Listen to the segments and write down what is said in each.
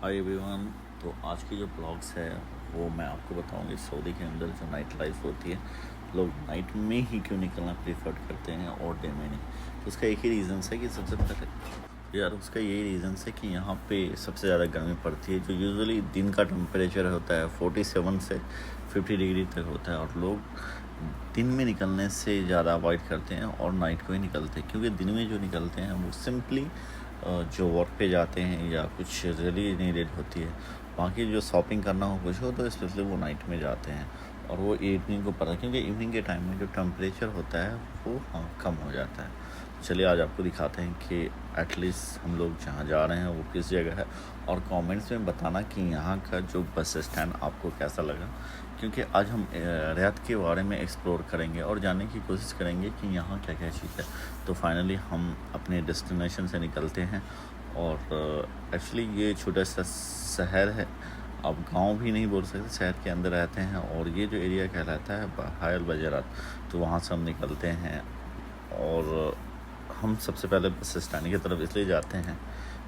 Hi everyone. तो आज की जो ब्लॉग्स है वो मैं आपको बताऊंगी सऊदी के अंदर जो नाइट लाइफ होती है, लोग नाइट में ही क्यों निकलना प्रेफर करते हैं और डे में नहीं। तो उसका एक ही रीज़न है कि सबसे पहले यार उसका यही रीज़न है कि यहाँ पे सबसे ज़्यादा गर्मी पड़ती है। जो यूजुअली दिन का टेम्परेचर होता है 47 से 50 डिग्री तक होता है, और लोग दिन में निकलने से ज़्यादा अवॉइड करते हैं और नाइट को ही निकलते हैं, क्योंकि दिन में जो निकलते हैं वो सिंपली जो वर्क पे जाते हैं या कुछ रियली नीडेड होती है, बाकी जो शॉपिंग करना हो कुछ हो तो स्पेशली वो नाइट में जाते हैं। और वो इवनिंग को पता, क्योंकि इवनिंग के टाइम में जो टेम्परेचर होता है वो कम हो जाता है। चलिए आज आपको दिखाते हैं कि एटलीस्ट हम लोग जहाँ जा रहे हैं वो किस जगह है, और कमेंट्स में बताना कि यहाँ का जो बस स्टैंड आपको कैसा लगा, क्योंकि आज हम रियाद के बारे में एक्सप्लोर करेंगे और जानने की कोशिश करेंगे कि यहाँ क्या क्या चीज़ है। तो फाइनली हम अपने डेस्टिनेशन से निकलते हैं, और एक्चुअली ये छोटा सा शहर है, अब गांव भी नहीं बोल सकते, शहर के अंदर रहते हैं, और ये जो एरिया कहलाता है हायल बजरात। तो वहाँ से हम निकलते हैं, और हम सबसे पहले बस स्टैंड की तरफ इसलिए जाते हैं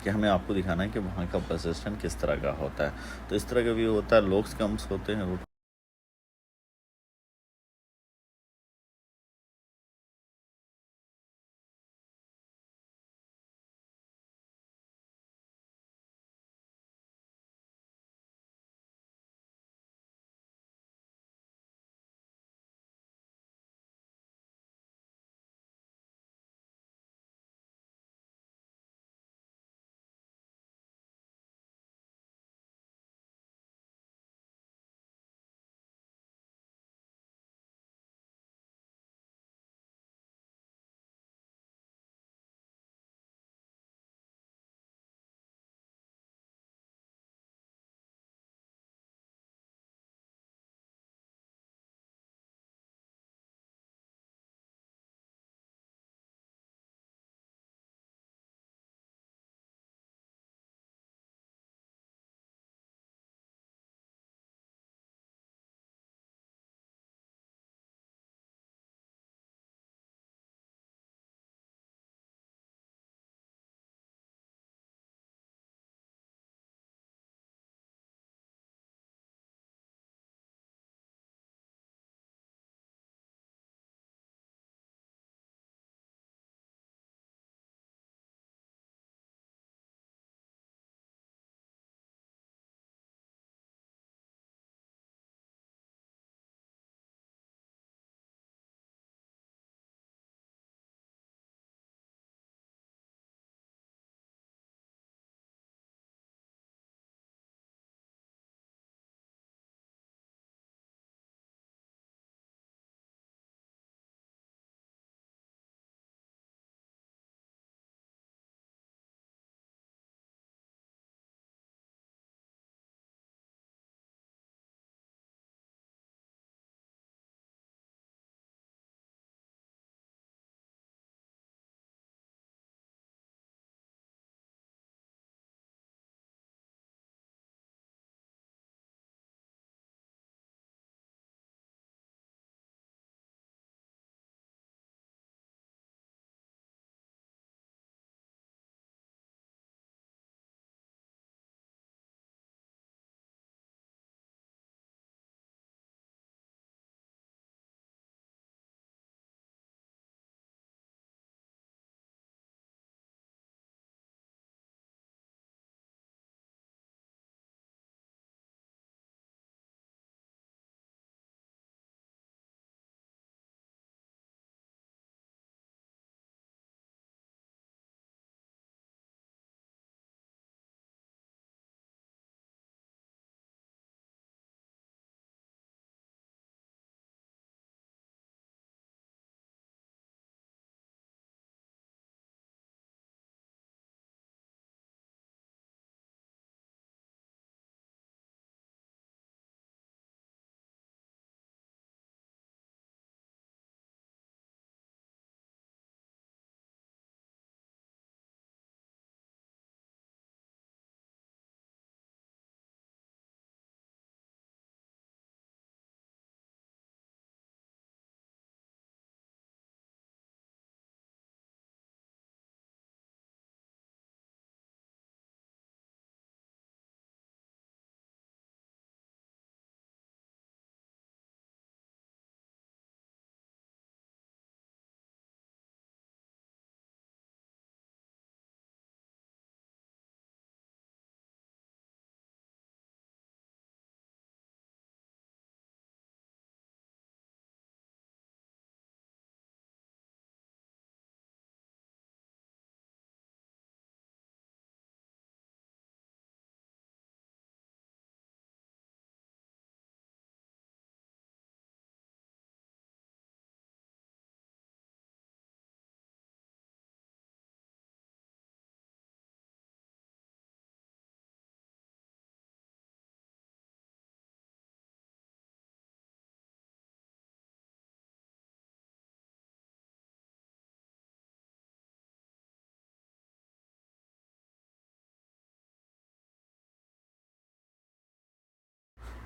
कि हमें आपको दिखाना है कि वहाँ का बस स्टैंड किस तरह का होता है। तो इस तरह का व्यू होता है, लोग कम होते हैं रोड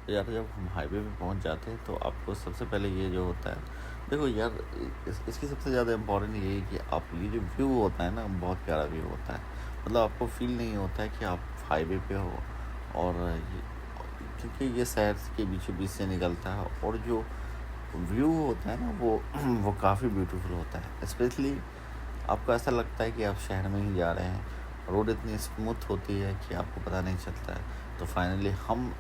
तो यार जब हम हाईवे पे पहुंच जाते हैं तो आपको सबसे पहले ये जो होता है, देखो यार इसकी सबसे ज़्यादा इम्पोर्टेंट ये है कि आप ये जो व्यू होता है ना, बहुत प्यारा व्यू होता है। मतलब आपको फील नहीं होता है कि आप हाईवे पे हो, और ये क्योंकि ये शहर के बीचों बीच से निकलता है, और जो व्यू होता है ना वो वो काफ़ी ब्यूटीफुल होता है। स्पेशली आपको ऐसा लगता है कि आप शहर में ही जा रहे हैं। रोड इतनी स्मूथ होती है कि आपको पता नहीं चलता है। तो फाइनली हम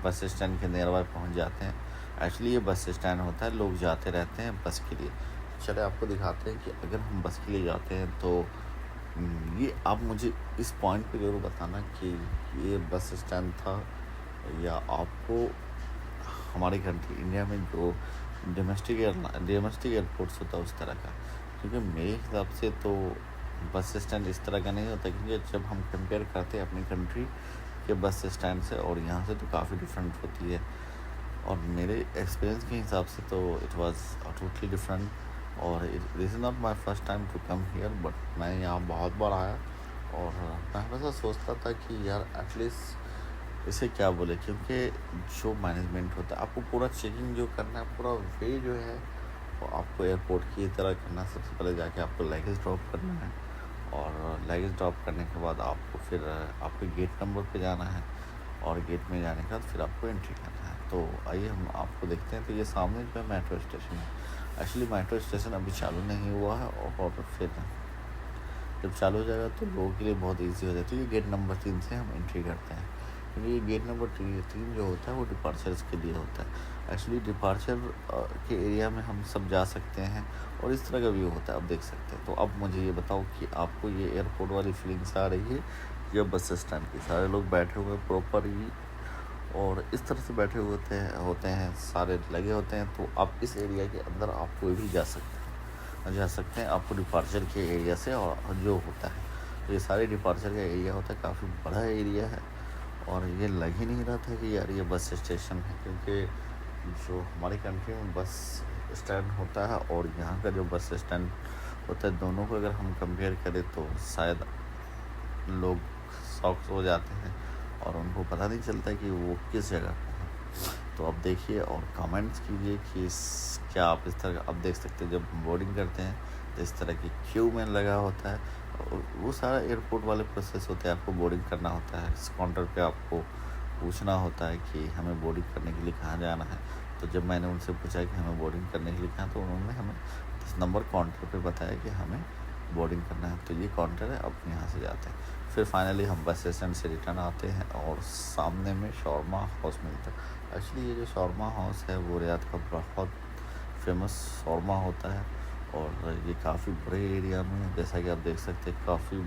बस स्टैंड के नियर बाय पहुँच जाते हैं। एक्चुअली ये बस स्टैंड होता है, लोग जाते रहते हैं बस के लिए। चले आपको दिखाते हैं कि अगर हम बस के लिए जाते हैं तो ये आप मुझे इस पॉइंट पे ज़रूर बताना कि ये बस स्टैंड था, या आपको हमारी कंट्री इंडिया में जो डोमेस्टिक एयरपोर्ट्स होता है उस तरह का। क्योंकि मेरे हिसाब से तो बस स्टैंड इस तरह का नहीं होता, क्योंकि जब हम कंपेयर करते हैं अपनी कंट्री के बस स्टैंड से और यहाँ से, तो काफ़ी डिफरेंट होती है। और मेरे एक्सपीरियंस के हिसाब से तो इट वाज टोटली डिफरेंट। और this is not my first time to come here, but मैं यहाँ बहुत बार आया, और मैं हमेशा सोचता था कि यार एटलीस्ट इसे क्या बोले, क्योंकि जो मैनेजमेंट होता है, आपको पूरा चेकिंग जो करना है, पूरा वे जो है वो आपको एयरपोर्ट की तरह करना है। सबसे पहले जाके आपको लगेज ड्रॉप करना है, और लगेज ड्रॉप करने के बाद आपको फिर आपके गेट नंबर पे जाना है, और गेट में जाने के बाद फिर आपको एंट्री करना है। तो आइए हम आपको देखते हैं। तो ये सामने जो है मेट्रो स्टेशन है। एक्चुअली मेट्रो स्टेशन अभी चालू नहीं हुआ है, और फिर जब चालू हो जाएगा तो लोगों के लिए बहुत ईजी हो जाता है। तो ये गेट नंबर 3 से हम एंट्री करते हैं, क्योंकि ये गेट नंबर 3 जो होता है वो डिपार्चर्स के लिए होता है। एक्चुअली डिपार्चर के एरिया में हम सब जा सकते हैं, और इस तरह का व्यू होता है, आप देख सकते हैं। तो अब मुझे ये बताओ कि आपको ये एयरपोर्ट वाली फीलिंग्स आ रही है या बस स्टैंड की? सारे लोग बैठे हुए प्रॉपर ही, और इस तरह से बैठे हुए होते हैं, सारे लगे होते हैं। तो आप इस एरिया के अंदर आप कोई भी जा सकते हैं आपको डिपार्चर के एरिया से। और जो होता है, तो ये सारे डिपार्चर का एरिया होता है, काफ़ी बड़ा एरिया है, और ये लग ही नहीं रहा था कि यार ये बस स्टेशन है। क्योंकि जो हमारी कंट्री में बस स्टैंड होता है और यहाँ का जो बस स्टैंड होता है, दोनों को अगर हम कंपेयर करें तो शायद लोग शॉक्स हो जाते हैं, और उनको पता नहीं चलता कि वो किस जगह पे है। तो अब देखिए और कमेंट्स कीजिए कि क्या आप इस तरह, अब देख सकते हैं जब बोर्डिंग करते हैं तो इस तरह की क्यू में लगा होता है, और वो सारा एयरपोर्ट वाले प्रोसेस होते हैं। आपको बोर्डिंग करना होता है, इस काउंटर पे आपको पूछना होता है कि हमें बोर्डिंग करने के लिए कहाँ जाना है। तो जब मैंने उनसे पूछा कि हमें बोर्डिंग करने के लिए कहाँ, तो उन्होंने हमें 10 नंबर काउंटर पे बताया कि हमें बोर्डिंग करना है। तो ये काउंटर है, अब यहाँ से जाते हैं। फिर फाइनली हम बस स्टैंड से रिटर्न आते हैं, और सामने में शॉर्मा हाउस मिलता है। एक्चुअली ये जो शॉर्मा हाउस है वो रियाद का बहुत फेमस शॉर्मा होता है, और ये काफ़ी बड़े एरिया में, जैसा कि आप देख सकते हैं, काफ़ी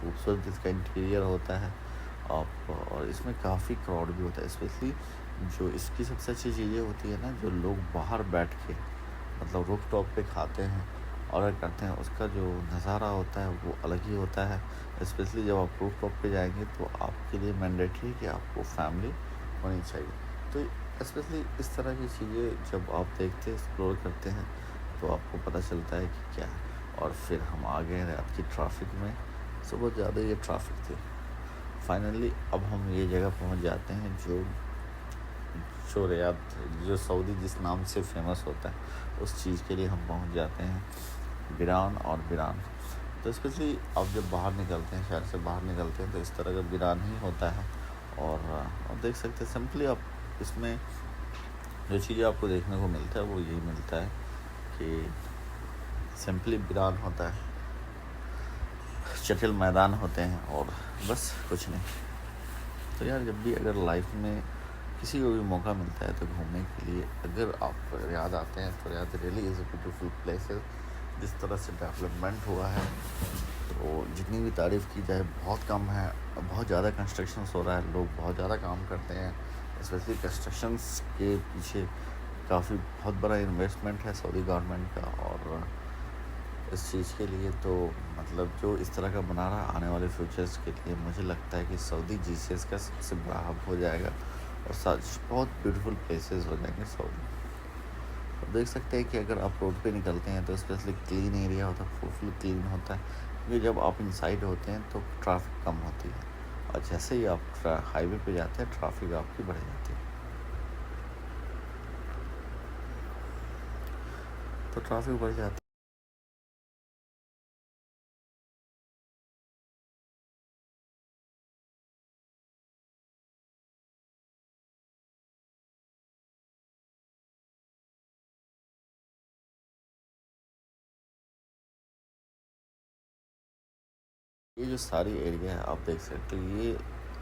खूबसूरत इसका इंटीरियर होता है आप। और इसमें काफ़ी क्राउड भी होता है। स्पेशली जो इसकी सबसे अच्छी चीज़ें होती है ना, जो लोग बाहर बैठ के मतलब रूफ टॉप पे खाते हैं, ऑर्डर करते हैं, उसका जो नज़ारा होता है वो अलग ही होता है। स्पेशली जब आप रूफ टॉप पे जाएंगे तो आपके लिए मैंडेटरी है कि आपको फैमिली होनी चाहिए। तो स्पेशली इस तरह की चीज़ें जब आप देखते हैं, एक्सप्लोर करते हैं, तो आपको पता चलता है कि क्या है। और फिर हम आ गए रात की ट्रैफिक में, सुबह ज़्यादा ये ट्रैफिक थी। फाइनली अब हम ये जगह पहुंच जाते हैं जो जो रियाद, जो सऊदी जिस नाम से फेमस होता है, उस चीज़ के लिए हम पहुंच जाते हैं, बिरान और बिरान। तो स्पेशली अब जब बाहर निकलते हैं, शहर से बाहर निकलते हैं, तो इस तरह का बिरान ही होता है। और आप देख सकते हैं सिंपली आप इसमें जो चीज़ें आपको देखने को मिलता है वो यही मिलता है कि सिंपली बिरान होता है, चटिल मैदान होते हैं, और बस कुछ नहीं। तो यार जब भी अगर लाइफ में किसी को भी मौका मिलता है तो घूमने के लिए अगर आप रियाद आते हैं, तो Riyadh really is a beautiful place है। जिस तरह से डेवलपमेंट हुआ है, तो जितनी भी तारीफ़ की जाए बहुत कम है। बहुत ज़्यादा कंस्ट्रक्शंस हो रहा है, लोग बहुत ज़्यादा काम करते हैं। स्पेशली कंस्ट्रक्शंस के पीछे काफ़ी बहुत बड़ा इन्वेस्टमेंट है सऊदी गवर्नमेंट का, और इस चीज़ के लिए तो मतलब जो इस तरह का बना रहा है आने वाले फ्यूचर्स के लिए, मुझे लगता है कि सऊदी जीसीएस का सबसे बड़ा हब हो जाएगा, और सच बहुत ब्यूटीफुल प्लेसेस हो जाएंगे सऊदी। तो देख सकते हैं कि अगर आप रोड पे निकलते हैं तो स्पेशली क्लीन एरिया होता है, फुल क्लीन होता है। क्योंकि जब आप इनसाइड होते हैं तो ट्रैफिक कम होती है, और जैसे ही आप हाईवे पे जाते हैं ट्रैफिक आपकी बढ़ जाती है। तो ट्रैफिक बढ़ जाता है। ये जो सारी एरिया है आप देख सकते हो, ये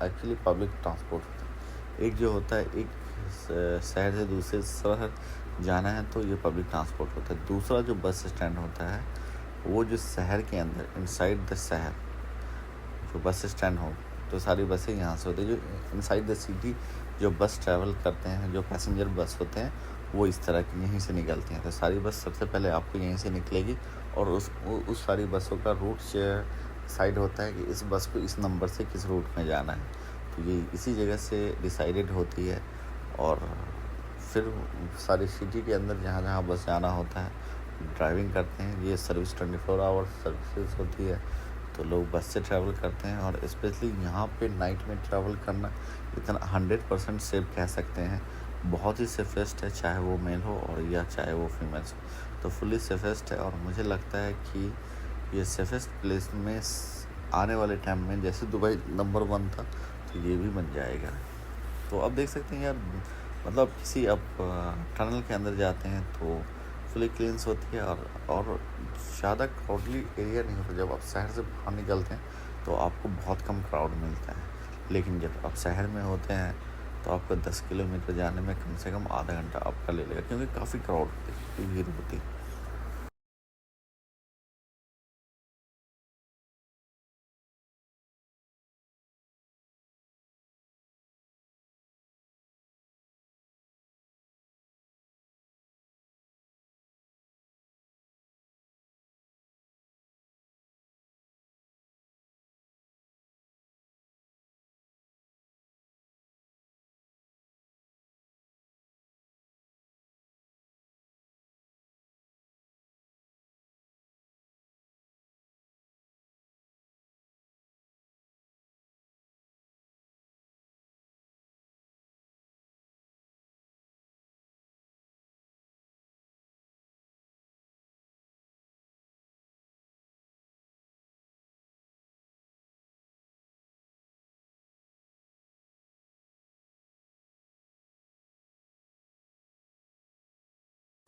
एक्चुअली पब्लिक ट्रांसपोर्ट होता है। एक जो होता है, एक शहर से दूसरे शहर जाना है तो ये पब्लिक ट्रांसपोर्ट होता है। दूसरा जो बस स्टैंड होता है, वो जो शहर के अंदर इनसाइड द शहर जो बस स्टैंड हो, तो सारी बसें यहाँ से होती है। जो इनसाइड द सिटी जो बस ट्रैवल करते हैं, जो पैसेंजर बस होते हैं, वो इस तरह की यहीं से निकलती हैं। तो सारी बस सबसे पहले आपको यहीं से निकलेगी और उस सारी बसों का रूट साइड होता है कि इस बस को इस नंबर से किस रूट में जाना है। तो ये इसी जगह से डिसाइडेड होती है। और फिर सारी सिटी के अंदर जहाँ जहाँ बस जाना होता है, ड्राइविंग करते हैं। ये सर्विस 24 आवर सर्विसेज होती है, तो लोग बस से ट्रैवल करते हैं। और स्पेशली यहाँ पे नाइट में ट्रैवल करना इतना 100% सेफ कह सकते हैं। बहुत ही सेफेस्ट है, चाहे वो मेल हो और या चाहे वो फीमेल्स हो, तो फुली सेफेस्ट है। और मुझे लगता है कि ये सेफेस्ट प्लेस में आने वाले टाइम में जैसे दुबई नंबर 1 था, तो ये भी बन जाएगा। तो अब देख सकते हैं यार, मतलब किसी अब टनल के अंदर जाते हैं तो फुली क्लींस होती है और ज़्यादा क्राउडली एरिया नहीं होता। जब आप शहर से बाहर निकलते हैं तो आपको बहुत कम क्राउड मिलता है, लेकिन जब आप शहर में होते हैं तो आपको 10 किलोमीटर जाने में कम से कम आधा घंटा आपका ले लेगा, क्योंकि काफ़ी क्राउड होती है, काफ़ी भीड़ होती है।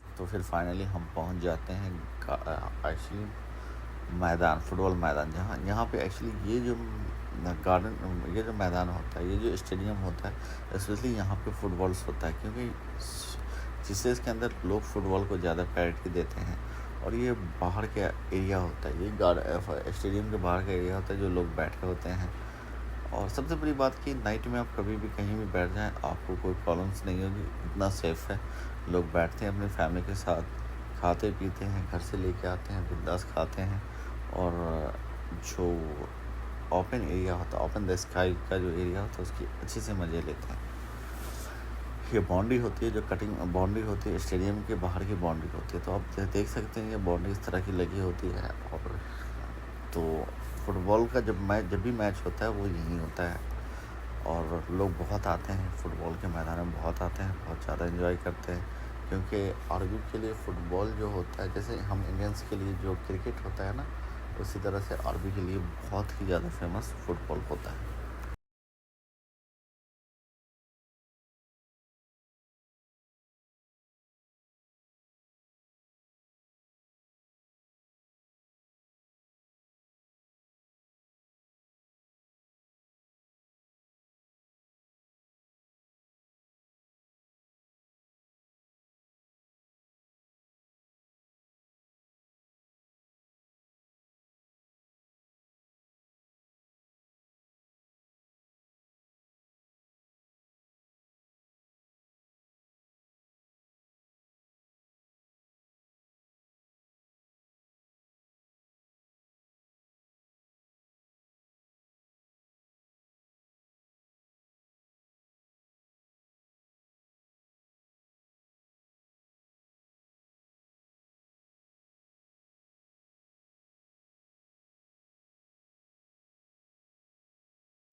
तो फिर फाइनली हम पहुंच जाते हैं एक्चुअली मैदान, फुटबॉल मैदान, जहाँ यहाँ पे एक्चुअली ये जो गार्डन, ये जो मैदान होता है, ये जो स्टेडियम होता है, स्पेशली यहाँ पे फुटबॉल्स होता है, क्योंकि जिससे इसके अंदर लोग फुटबॉल को ज़्यादा प्रायोरिटी देते हैं। और ये बाहर का एरिया होता है, ये स्टेडियम के बाहर का एरिया होता है, जो लोग बैठे होते हैं। और सबसे बड़ी बात कि नाइट में आप कभी भी कहीं भी बैठ जाएं, आपको कोई प्रॉब्लम्स नहीं होगी, इतना सेफ़ है। लोग बैठते हैं अपनी फैमिली के साथ, खाते पीते हैं, घर से लेके आते हैं, बिंदास खाते हैं। और जो ओपन एरिया होता है, ओपन द स्काई का जो एरिया होता है, उसकी अच्छे से मज़े लेते हैं। ये बाउंड्री होती है, जो कटिंग बाउंड्री होती है, स्टेडियम के बाहर की बाउंड्री होती है, तो आप देख सकते हैं ये बाउंड्री इस तरह की लगी होती है। और तो फुटबॉल का जब भी मैच होता है वो यहीं होता है। और लोग बहुत आते हैं फुटबॉल के मैदान में, बहुत आते हैं, बहुत ज़्यादा एंजॉय करते हैं। क्योंकि आरबी के लिए फ़ुटबॉल जो होता है, जैसे हम इंडियंस के लिए जो क्रिकेट होता है ना, उसी तरह से आरबी के लिए बहुत ही ज़्यादा फेमस फुटबॉल होता है।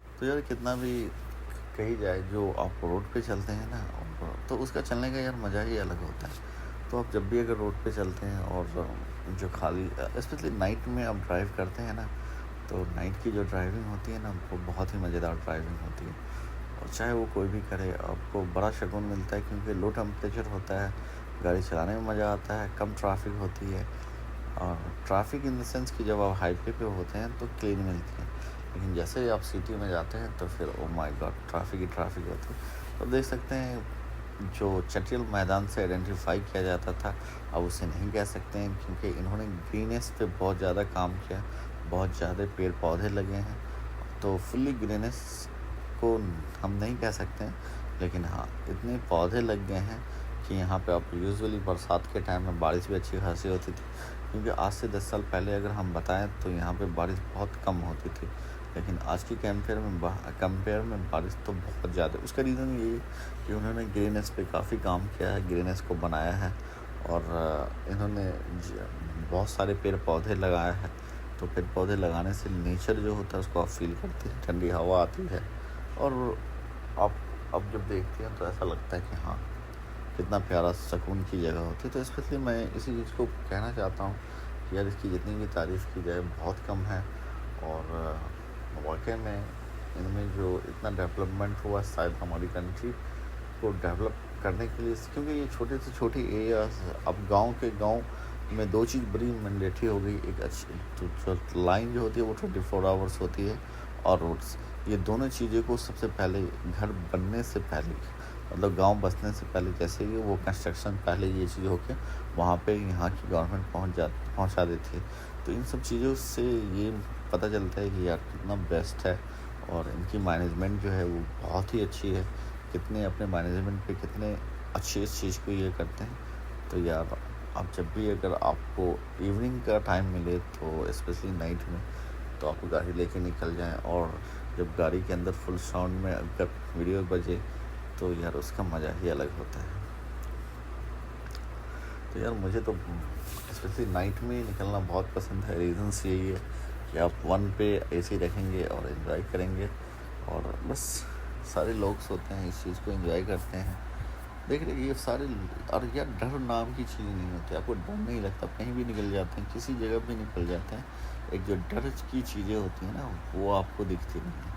तो यार कितना भी कही जाए, जो आप रोड पे चलते हैं ना, तो उसका चलने का यार मज़ा ही अलग होता है। तो आप जब भी अगर रोड पे चलते हैं और जो खाली स्पेशली नाइट में आप ड्राइव करते हैं ना, तो नाइट की जो ड्राइविंग होती है ना, वो बहुत ही मज़ेदार ड्राइविंग होती है। और चाहे वो कोई भी करे, आपको बड़ा सुकून मिलता है, क्योंकि लो टेम्परेचर होता है, गाड़ी चलाने में मज़ा आता है, कम ट्रैफिक होती है। और ट्रैफिक इन द सेंस कि जब आप हाईवे पे होते हैं तो क्लीन मिलती है, लेकिन जैसे ही आप सिटी में जाते हैं तो फिर oh my God, traffic he traffic होती है। तो देख सकते हैं, जो चटियल मैदान से आइडेंटिफाई किया जाता था, अब उसे नहीं कह सकते हैं, क्योंकि इन्होंने ग्रीनेस पे बहुत ज़्यादा काम किया, बहुत ज़्यादा पेड़ पौधे लगे हैं। तो फुल्ली ग्रीनेस को हम नहीं कह सकते हैं, लेकिन हाँ, इतने पौधे लग गए हैं कि यहाँ पे आप यूजुअली बरसात के टाइम में बारिश भी अच्छी खासी होती थी, क्योंकि आज से 10 साल पहले अगर हम बताएं तो यहाँ पे बारिश बहुत कम होती थी, लेकिन आज की कंपेयर में बारिश तो बहुत ज़्यादा। उसका रीज़न ये है कि उन्होंने ग्रीनेस पे काफ़ी काम किया है, ग्रीनेस को बनाया है, और इन्होंने बहुत सारे पेड़ पौधे लगाए हैं। तो पेड़ पौधे लगाने से नेचर जो होता है उसको आप फील करते हैं, ठंडी हवा आती है, और आप अब जब देखते हैं तो ऐसा लगता है कि हाँ, कितना प्यारा सुकून की जगह होती है। तो स्पेशली मैं इसी चीज़ को कहना चाहता हूँ कि यार, इसकी जितनी भी तारीफ़ की जाए बहुत कम है। और वाकई में इनमें जो इतना डेवलपमेंट हुआ, शायद हमारी कंट्री को डेवलप करने के लिए, क्योंकि ये छोटे से छोटी एरियाज, अब गांव के गांव में दो चीज़ बड़ी मैंडेटरी हो गई। एक अच्छी जो लाइन जो होती है वो 24 आवर्स होती है, और रोड्स, ये दोनों चीज़ों को सबसे पहले घर बनने से पहले, मतलब गांव बसने से पहले, जैसे ही वो कंस्ट्रक्शन पहले ये चीज़ होके वहाँ पे यहाँ की गवर्नमेंट पहुँचा देती है। तो इन सब चीज़ों से ये पता चलता है कि यार कितना बेस्ट है, और इनकी मैनेजमेंट जो है वो बहुत ही अच्छी है। कितने अपने मैनेजमेंट पे कितने अच्छे इस चीज़ को ये करते हैं। तो यार, आप जब भी अगर आपको इवनिंग का टाइम मिले, तो स्पेशली नाइट में, तो आप गाड़ी लेके निकल जाएं, और जब गाड़ी के अंदर फुल साउंड में अगर वीडियो बजे, तो यार उसका मज़ा ही अलग होता है। तो यार, मुझे तो स्पेशली नाइट में निकलना बहुत पसंद है। रीज़न्स यही है कि आप वन पे एसी रखेंगे और एंजॉय करेंगे, और बस सारे लोग सोते हैं, इस चीज़ को एंजॉय करते हैं। देख रहे ये सारे, और यार डर नाम की चीज़ नहीं होती, आपको डर नहीं लगता, कहीं भी निकल जाते हैं, किसी जगह भी निकल जाते हैं। एक जो डर की चीज़ें होती हैं ना, वो आपको दिखती नहीं है,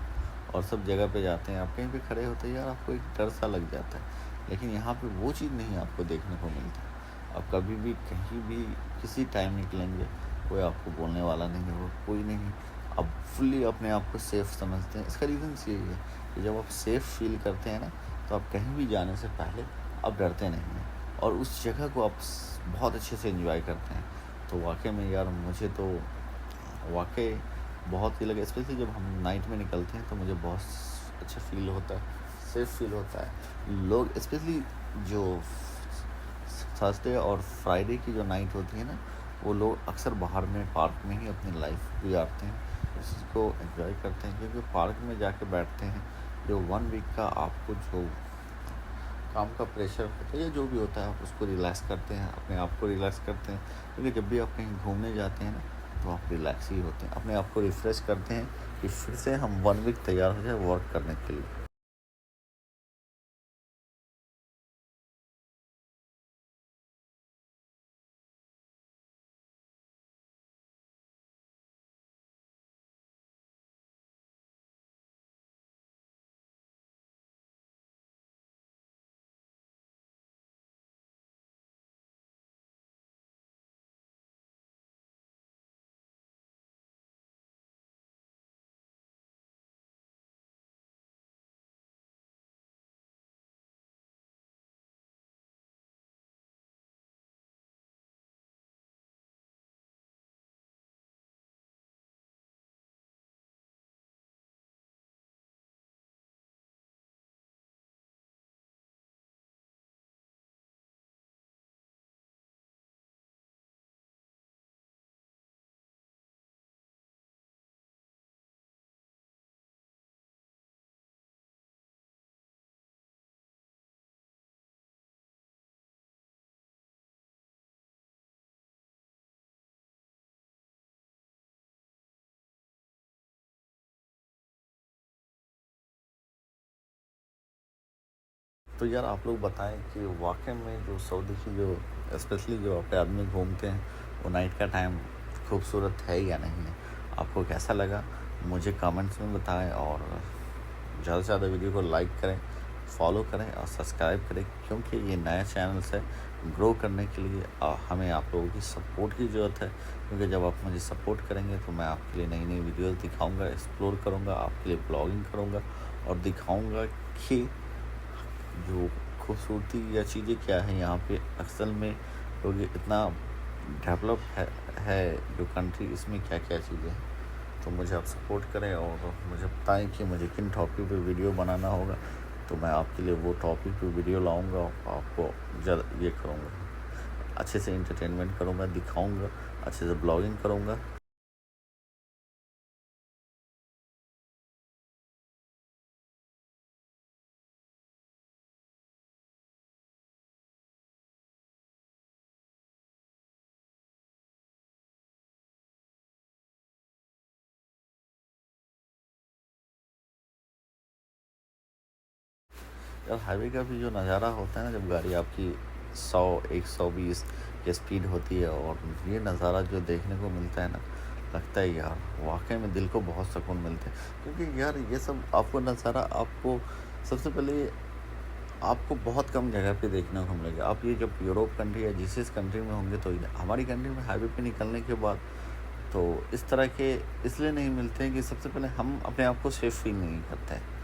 और सब जगह पे जाते हैं, आप कहीं पे खड़े होते हैं, यार आपको एक डर सा लग जाता है। लेकिन यहाँ पे वो चीज़ नहीं आपको देखने को मिलती। आप कभी भी कहीं भी किसी टाइम निकलेंगे, कोई आपको बोलने वाला नहीं होगा, कोई नहीं। आप फुल्ली अपने आप को सेफ़ समझते हैं। इसका रीज़न यही है कि जब आप सेफ़ फील करते हैं ना, तो आप कहीं भी जाने से पहले आप डरते नहीं हैं, और उस जगह को आप बहुत अच्छे से एंजॉय करते हैं। तो वाकई में यार, मुझे तो वाकई बहुत ही लगे, स्पेशली जब हम नाइट में निकलते हैं तो मुझे बहुत अच्छा फील होता है, सेफ फील होता है। लोग स्पेशली जो थर्सडे और फ्राइडे की जो नाइट होती है ना, वो लोग अक्सर बाहर में पार्क में ही अपनी लाइफ गुजारते हैं, उस चीज़ को एंजॉय करते हैं, क्योंकि पार्क में जाके बैठते हैं, जो 1 वीक का आपको जो काम का प्रेशर होता है या जो भी होता है, आप उसको रिलैक्स करते हैं, अपने आप को रिलैक्स करते हैं। क्योंकि जब भी आप कहीं घूमने जाते हैं ना, तो आप रिलैक्स ही होते हैं, अपने आप को रिफ़्रेश करते हैं, कि फिर से हम 1 वीक तैयार हो जाए वर्क करने के लिए। तो यार आप लोग बताएं कि वाकई में जो सऊदी की जो स्पेशली जो अपने आदमी घूमते हैं वो नाइट का टाइम खूबसूरत है या नहीं है, आपको कैसा लगा मुझे कमेंट्स में बताएं। और ज़्यादा से ज़्यादा वीडियो को लाइक करें, फॉलो करें और सब्सक्राइब करें, क्योंकि ये नया चैनल है। ग्रो करने के लिए हमें आप लोगों की सपोर्ट की ज़रूरत है, क्योंकि जब आप मुझे सपोर्ट करेंगे तो मैं आपके लिए नई नई वीडियोस दिखाऊंगा, एक्सप्लोर करूंगा, आपके लिए ब्लॉगिंग करूंगा और दिखाऊंगा कि जो खूबसूरती या चीज़ें क्या है यहाँ पे असल में, क्योंकि इतना डेवलप है जो कंट्री, इसमें क्या क्या चीज़ें हैं। तो मुझे आप सपोर्ट करें और मुझे बताएं कि मुझे किन टॉपिक पे वीडियो बनाना होगा, तो मैं आपके लिए वो टॉपिक पे वीडियो लाऊंगा और आपको ये करूँगा, अच्छे से इंटरटेनमेंट करूँगा, दिखाऊंगा, अच्छे से ब्लॉगिंग करूँगा। यार हाईवे का भी जो नज़ारा होता है ना, जब गाड़ी आपकी 100 120 की स्पीड होती है और ये नज़ारा जो देखने को मिलता है ना, लगता है यार वाकई में दिल को बहुत सुकून मिलता है। क्योंकि यार ये सब आपको नज़ारा आपको सबसे पहले आपको बहुत कम जगह पे देखने को मिलेगा। आप ये जब यूरोप कंट्री या जिस कंट्री में होंगे तो हमारी कंट्री में हाईवे पे निकलने के बाद तो इस तरह के इसलिए नहीं मिलते हैं कि सबसे पहले हम अपने आप को सेफ फील नहीं करते हैं।